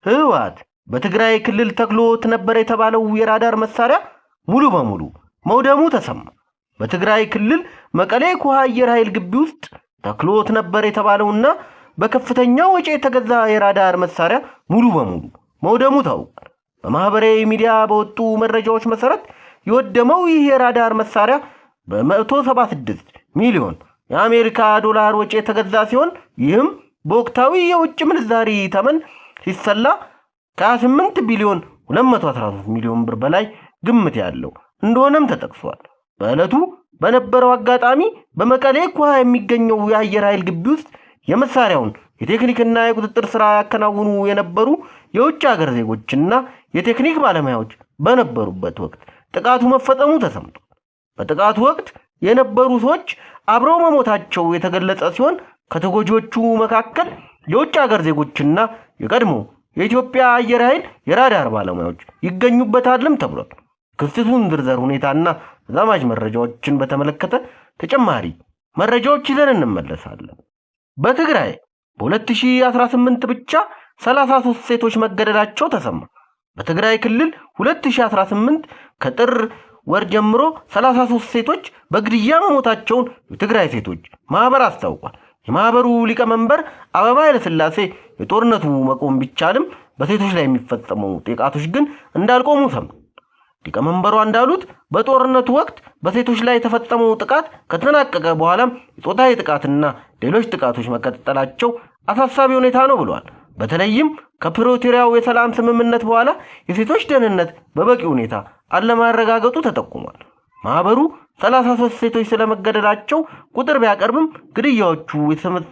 ህወሓት በትግራይ ክልል ተክሎት ነበር የተባለው የራዳር መሳሪያ ሙሉ በሙሉ መውደሙ ተሰማ። በትግራይ ክልል መቀሌ ኩሃ አየር ኃይል ግቢ ውስጥ ተክሎት ነበር የተባለውና በከፍተኛ ወጪ የተገዛ የራዳር መሳሪያ ሙሉ በሙሉ መውደሙ ታውቋል። በማህበራዊ ሚዲያ በወጡ መረጃዎች መሰረት የወደመው ይህ የራዳር መሳሪያ በ176 ሚሊዮን የአሜሪካ ዶላር ወጪ የተገዛ ሲሆን ይህም በወቅታዊ የውጭ ምንዛሪ ተመን ሲሰላ ከ8 ቢሊዮን 213 ሚሊዮን ብር በላይ ግምት ያለው እንደሆነም ተጠቅሷል። በዕለቱ በነበረው አጋጣሚ በመቀሌ ኩሃ የሚገኘው የአየር ኃይል ግቢ ውስጥ የመሳሪያውን የቴክኒክና የቁጥጥር ሥራ ያከናውኑ የነበሩ የውጭ ሀገር ዜጎችና የቴክኒክ ባለሙያዎች በነበሩበት ወቅት ጥቃቱ መፈጸሙ ተሰምቷል። በጥቃቱ ወቅት የነበሩ ሰዎች አብረው መሞታቸው የተገለጸ ሲሆን ከተጎጂዎቹ መካከል የውጭ ሀገር ዜጎችና የቀድሞ የኢትዮጵያ አየር ኃይል የራዳር ባለሙያዎች ይገኙበታልም ተብሏል። ክስተቱን ዝርዝር ሁኔታና ተዛማጅ መረጃዎችን በተመለከተ ተጨማሪ መረጃዎች ይዘን እንመለሳለን። በትግራይ በ2018 ብቻ 33 ሴቶች መገደላቸው ተሰማ። በትግራይ ክልል 2018 ከጥር ወር ጀምሮ 33 ሴቶች በግድያ መሞታቸውን የትግራይ ሴቶች ማህበር አስታውቋል። የማህበሩ ሊቀመንበር አበባ ኃይለሥላሴ የጦርነቱ መቆም ቢቻልም በሴቶች ላይ የሚፈጸሙ ጥቃቶች ግን እንዳልቆሙ ሰምተዋል። ሊቀመንበሯ እንዳሉት በጦርነቱ ወቅት በሴቶች ላይ የተፈጸመው ጥቃት ከተጠናቀቀ በኋላም የጾታዊ ጥቃትና ሌሎች ጥቃቶች መቀጠላቸው አሳሳቢ ሁኔታ ነው ብለዋል። በተለይም ከፕሪቶሪያው የሰላም ስምምነት በኋላ የሴቶች ደህንነት በበቂ ሁኔታ አለማረጋገጡ ተጠቁሟል። ማህበሩ 33 ሴቶች ስለመገደላቸው ቁጥር ቢያቀርብም ግድያዎቹ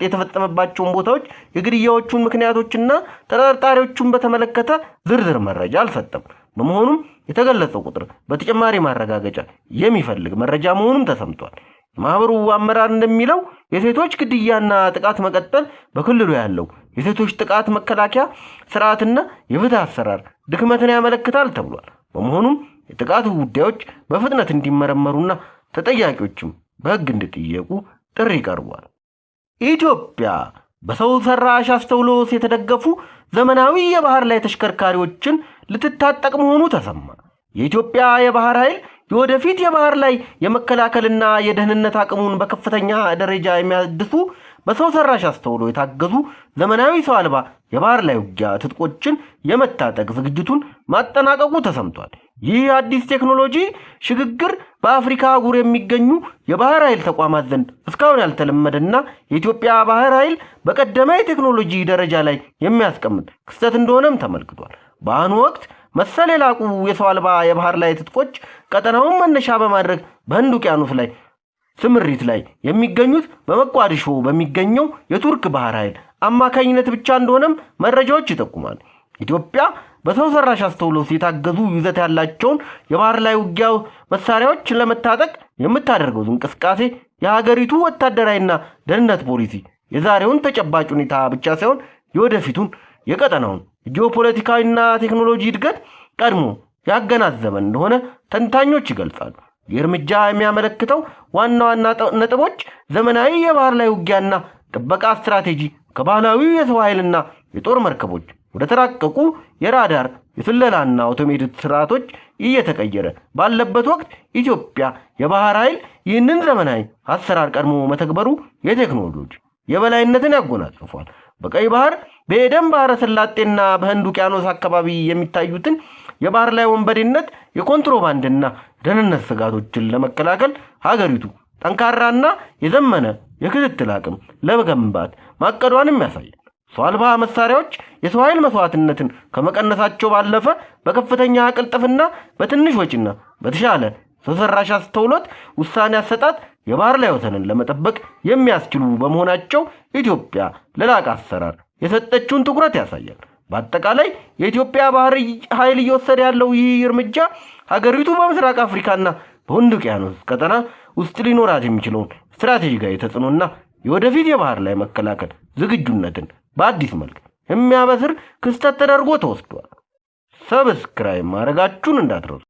የተፈጸመባቸውን ቦታዎች፣ የግድያዎቹን ምክንያቶችና ተጠርጣሪዎቹን በተመለከተ ዝርዝር መረጃ አልሰጠም። በመሆኑም የተገለጸው ቁጥር በተጨማሪ ማረጋገጫ የሚፈልግ መረጃ መሆኑም ተሰምቷል። የማህበሩ አመራር እንደሚለው የሴቶች ግድያና ጥቃት መቀጠል በክልሉ ያለው የሴቶች ጥቃት መከላከያ ስርዓትና የፍትህ አሰራር ድክመትን ያመለክታል ተብሏል። በመሆኑም የጥቃቱ ጉዳዮች በፍጥነት እንዲመረመሩና ተጠያቂዎችም በሕግ እንዲጠየቁ ጥሪ ቀርቧል። ኢትዮጵያ በሰው ሰራሽ አስተውሎት የተደገፉ ዘመናዊ የባህር ላይ ተሽከርካሪዎችን ልትታጠቅ መሆኑ ተሰማ። የኢትዮጵያ የባህር ኃይል የወደፊት የባህር ላይ የመከላከልና የደህንነት አቅሙን በከፍተኛ ደረጃ የሚያድሱ በሰው ሰራሽ አስተውሎት የታገዙ ዘመናዊ ሰው አልባ የባህር ላይ ውጊያ ትጥቆችን የመታጠቅ ዝግጅቱን ማጠናቀቁ ተሰምቷል። ይህ አዲስ ቴክኖሎጂ ሽግግር በአፍሪካ አህጉር የሚገኙ የባህር ኃይል ተቋማት ዘንድ እስካሁን ያልተለመደና የኢትዮጵያ ባህር ኃይል በቀደመ የቴክኖሎጂ ደረጃ ላይ የሚያስቀምጥ ክስተት እንደሆነም ተመልክቷል። በአሁኑ ወቅት መሰል የላቁ የሰው አልባ የባህር ላይ ትጥቆች ቀጠናውን መነሻ በማድረግ በህንድ ውቅያኖስ ላይ ስምሪት ላይ የሚገኙት በሞቃዲሾ በሚገኘው የቱርክ ባህር ኃይል አማካኝነት ብቻ እንደሆነም መረጃዎች ይጠቁማሉ። ኢትዮጵያ በሰው ሰራሽ አስተውሎት የታገዙ ይዘት ያላቸውን የባህር ላይ ውጊያ መሳሪያዎች ለመታጠቅ የምታደርገው እንቅስቃሴ የሀገሪቱ ወታደራዊና ደህንነት ፖሊሲ የዛሬውን ተጨባጭ ሁኔታ ብቻ ሳይሆን የወደፊቱን የቀጠናውን ጂኦፖለቲካዊና ቴክኖሎጂ እድገት ቀድሞ ያገናዘበ እንደሆነ ተንታኞች ይገልጻሉ። ይህ እርምጃ የሚያመለክተው ዋና ዋና ነጥቦች ዘመናዊ የባህር ላይ ውጊያና ጥበቃ ስትራቴጂ ከባህላዊ የሰው ኃይልና የጦር መርከቦች ወደ ተራቀቁ የራዳር የስለላና አውቶሜትድ ስርዓቶች እየተቀየረ ባለበት ወቅት ኢትዮጵያ የባህር ኃይል ይህንን ዘመናዊ አሰራር ቀድሞ መተግበሩ የቴክኖሎጂ የበላይነትን ያጎናጽፏል። በቀይ ባህር፣ በኤደን ባህረ ሰላጤና በህንድ ውቅያኖስ አካባቢ የሚታዩትን የባህር ላይ ወንበዴነት፣ የኮንትሮባንድና ደህንነት ስጋቶችን ለመከላከል ሀገሪቱ ጠንካራና የዘመነ የክትትል አቅም ለመገንባት ማቀዷንም ያሳያል። ሰው አልባ መሳሪያዎች የሰው ኃይል መስዋዕትነትን ከመቀነሳቸው ባለፈ በከፍተኛ ቅልጥፍና በትንሽ ወጪና በተሻለ ሰው ሰራሽ አስተውሎት ውሳኔ አሰጣጥ የባህር ላይ ወሰንን ለመጠበቅ የሚያስችሉ በመሆናቸው ኢትዮጵያ ለላቀ አሰራር የሰጠችውን ትኩረት ያሳያል። በአጠቃላይ የኢትዮጵያ ባህር ኃይል እየወሰደ ያለው ይህ እርምጃ ሀገሪቱ በምስራቅ አፍሪካና በህንድ ውቅያኖስ ቀጠና ውስጥ ሊኖራት የሚችለውን ስትራቴጂካዊ ተጽዕኖና የወደፊት የባህር ላይ መከላከል ዝግጁነትን በአዲስ መልክ የሚያበስር ክስተት ተደርጎ ተወስዷል። ሰብስክራይብ ማድረጋችሁን እንዳትረሱ።